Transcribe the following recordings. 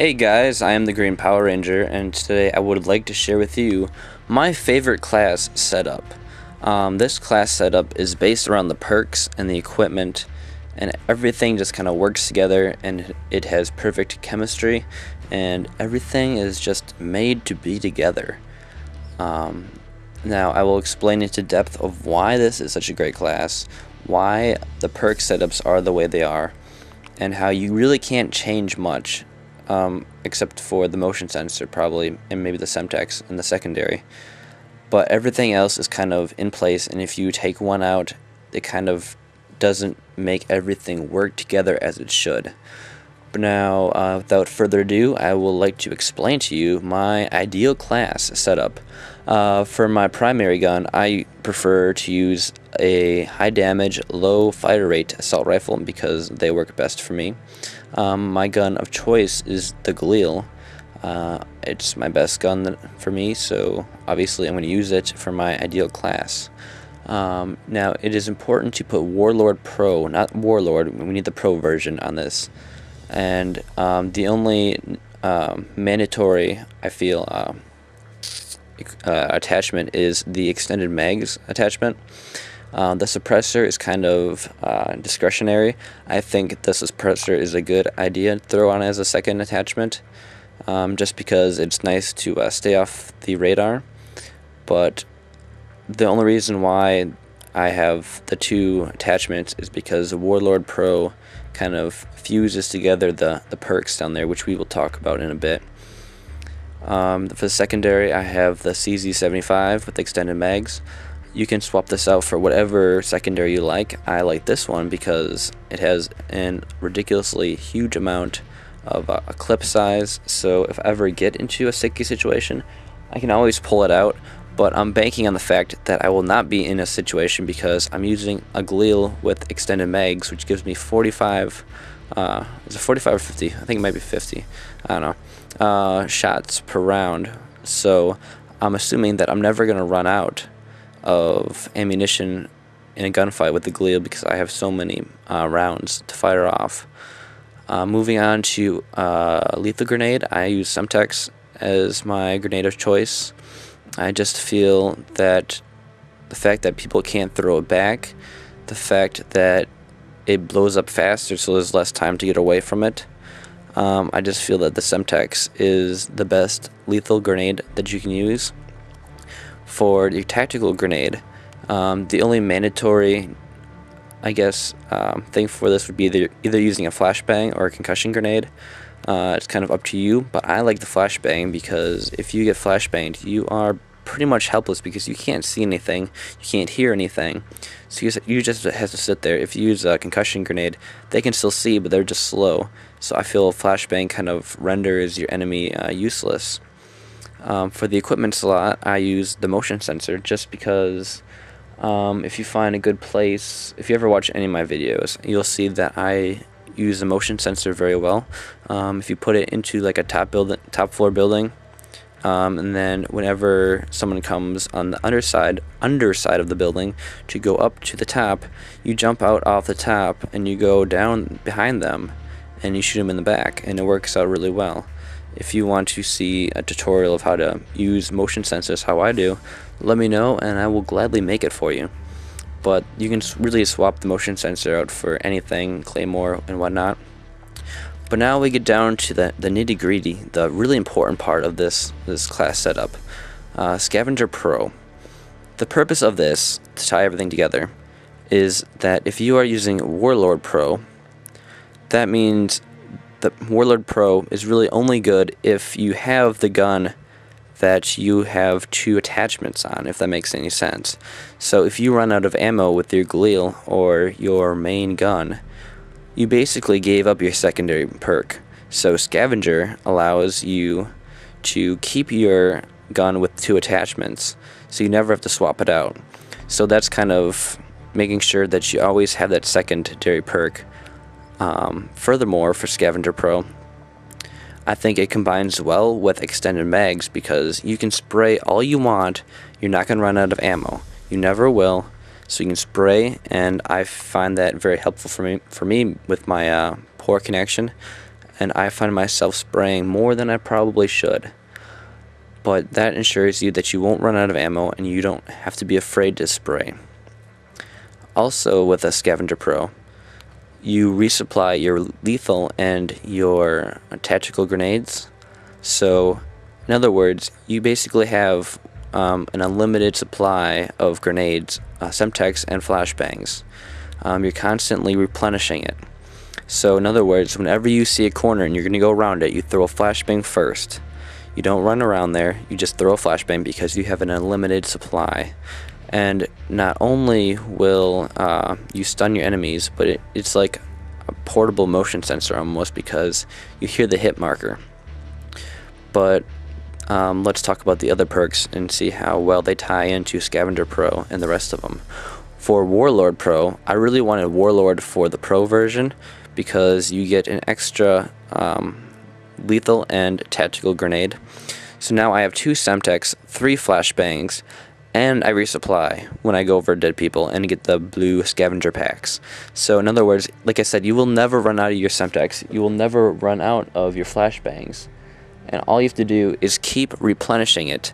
Hey guys, I am the Green Power Ranger, and today I would like to share with you my favorite class setup. This class setup is based around the perks and the equipment, and everything just kind of works together, and it has perfect chemistry, and everything is just made to be together. Now I will explain into depth of why this is such a great class, why the perk setups are the way they are, and how you really can't change much. Except for the motion sensor probably, and maybe the Semtex in the secondary. But everything else is kind of in place, and if you take one out, it kind of doesn't make everything work together as it should. But now, without further ado, I would like to explain to you my ideal class setup. For my primary gun, I prefer to use a high damage, low fire rate assault rifle because they work best for me. My gun of choice is the Galil. It's my best gun for me, so obviously I'm going to use it for my ideal class. Now, it is important to put Warlord Pro, not Warlord, we need the Pro version on this. And the only mandatory, I feel, attachment is the extended mags attachment. The suppressor is kind of discretionary. I think the suppressor is a good idea to throw on as a second attachment, just because it's nice to stay off the radar. But the only reason why I have the two attachments is because the Warlord Pro kind of fuses together the perks down there, which we will talk about in a bit. For the secondary, I have the CZ75 with extended mags. You can swap this out for whatever secondary you like. I like this one because it has a ridiculously huge amount of a clip size, so if I ever get into a sticky situation, I can always pull it out. But I'm banking on the fact that I will not be in a situation because I'm using a Galil with extended mags, which gives me 45, is it 45 or 50? I think it might be 50, I don't know, shots per round. So I'm assuming that I'm never going to run out of ammunition in a gunfight with the Galil because I have so many rounds to fire off. Moving on to lethal grenade, I use Semtex as my grenade of choice. I just feel that the fact that people can't throw it back, the fact that it blows up faster so there's less time to get away from it, I just feel that the Semtex is the best lethal grenade that you can use. For the tactical grenade, the only mandatory, I guess, thing for this would be either using a flashbang or a concussion grenade. It's kind of up to you, but I like the flashbang because if you get flashbanged, you are pretty much helpless because you can't see anything, you can't hear anything, so you just have to sit there. If you use a concussion grenade, they can still see, but they're just slow, so I feel flashbang kind of renders your enemy useless. For the equipment slot, I use the motion sensor just because if you find a good place, if you ever watch any of my videos, you'll see that I use the motion sensor very well. If you put it into like a top floor building, and then whenever someone comes on the underside of the building to go up to the top, you jump out off the top and you go down behind them and you shoot them in the back, and it works out really well. If you want to see a tutorial of how to use motion sensors how I do, let me know and I will gladly make it for you. But you can really swap the motion sensor out for anything, Claymore and whatnot. But now we get down to the nitty-gritty, the really important part of this class setup, Scavenger Pro. The purpose of this, to tie everything together, is that if you are using Warlord Pro, that means the Warlord Pro is really only good if you have the gun that you have two attachments on, if that makes any sense. So if you run out of ammo with your Galil or your main gun, you basically gave up your secondary perk. So Scavenger allows you to keep your gun with two attachments, so you never have to swap it out. So that's kind of making sure that you always have that secondary perk. Furthermore, for Scavenger Pro, I think it combines well with extended mags because you can spray all you want, you're not going to run out of ammo. You never will, so you can spray, and I find that very helpful for me with my poor connection. and I find myself spraying more than I probably should. But that ensures you that you won't run out of ammo and you don't have to be afraid to spray. Also, with a Scavenger Pro, you resupply your lethal and your tactical grenades. So, in other words, you basically have an unlimited supply of grenades, Semtex, and flashbangs. You're constantly replenishing it. So, in other words, whenever you see a corner and you're going to go around it, you throw a flashbang first. You don't run around there, you just throw a flashbang because you have an unlimited supply. And not only will you stun your enemies, but it's like a portable motion sensor almost, because you hear the hit marker. But let's talk about the other perks and see how well they tie into Scavenger Pro and the rest of them. For Warlord Pro, I really wanted Warlord for the Pro version because you get an extra lethal and tactical grenade. So now I have 2 Semtex, 3 flashbangs, and I resupply when I go over dead people and get the blue scavenger packs. So in other words, like I said, you will never run out of your Semtex, you will never run out of your flashbangs, and all you have to do is keep replenishing it,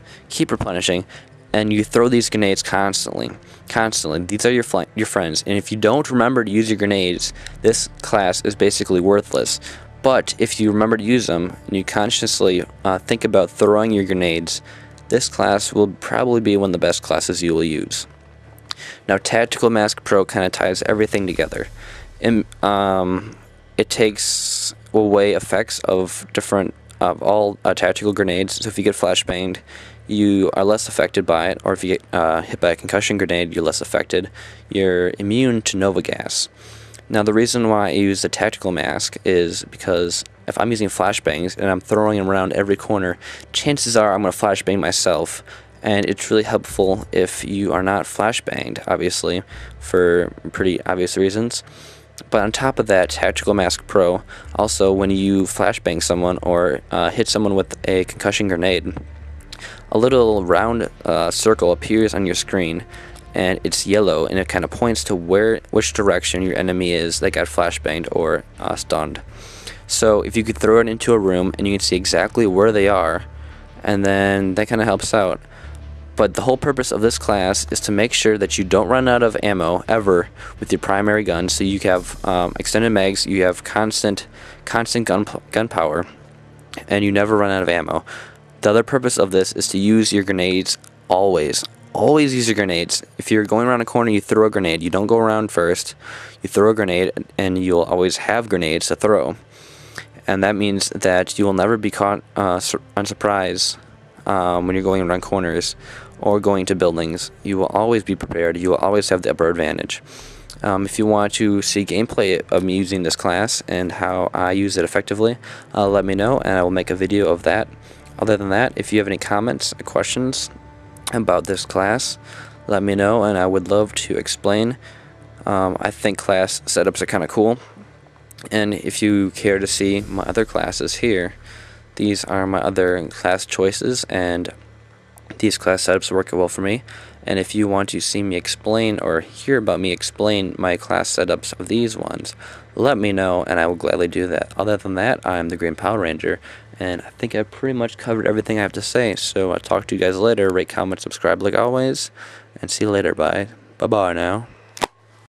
and you throw these grenades constantly. These are your friends, and if you don't remember to use your grenades, this class is basically worthless. But if you remember to use them, and you consciously think about throwing your grenades, this class will probably be one of the best classes you will use. Now, Tactical Mask Pro kind of ties everything together. It takes away effects of all tactical grenades. So if you get flashbanged, you are less affected by it, or if you get hit by a concussion grenade, you're less affected. You're immune to Nova Gas. Now, the reason why I use the Tactical Mask is because if I'm using flashbangs and I'm throwing them around every corner, chances are I'm going to flashbang myself, and it's really helpful if you are not flashbanged, obviously, for pretty obvious reasons. But on top of that, Tactical Mask Pro, also when you flashbang someone or hit someone with a concussion grenade, a little round circle appears on your screen, and it's yellow, and it kind of points to which direction your enemy is that got flashbanged or stunned. So if you could throw it into a room and you can see exactly where they are, and then that kind of helps out. But the whole purpose of this class is to make sure that you don't run out of ammo ever with your primary gun. So you have extended mags, you have constant gun power, and you never run out of ammo. The other purpose of this is to use your grenades always. Always use your grenades. If you're going around a corner, you throw a grenade. You don't go around first. You throw a grenade, and you'll always have grenades to throw. And that means that you will never be caught unsurprised when you're going around corners or going to buildings. You will always be prepared. You will always have the upper advantage. If you want to see gameplay of me using this class and how I use it effectively, let me know, and I will make a video of that. Other than that, if you have any comments or questions about this class, let me know, and I would love to explain. I think class setups are kind of cool, and if you care to see my other classes here, these are my other class choices, and these class setups work well for me. And if you want to see me explain or hear about me explain my class setups of these ones, let me know, and I will gladly do that. Other than that, I'm the Green Power Ranger, and I think I pretty much covered everything I have to say. So I'll talk to you guys later. Rate, comment, subscribe like always, and see you later. Bye. Bye-bye now.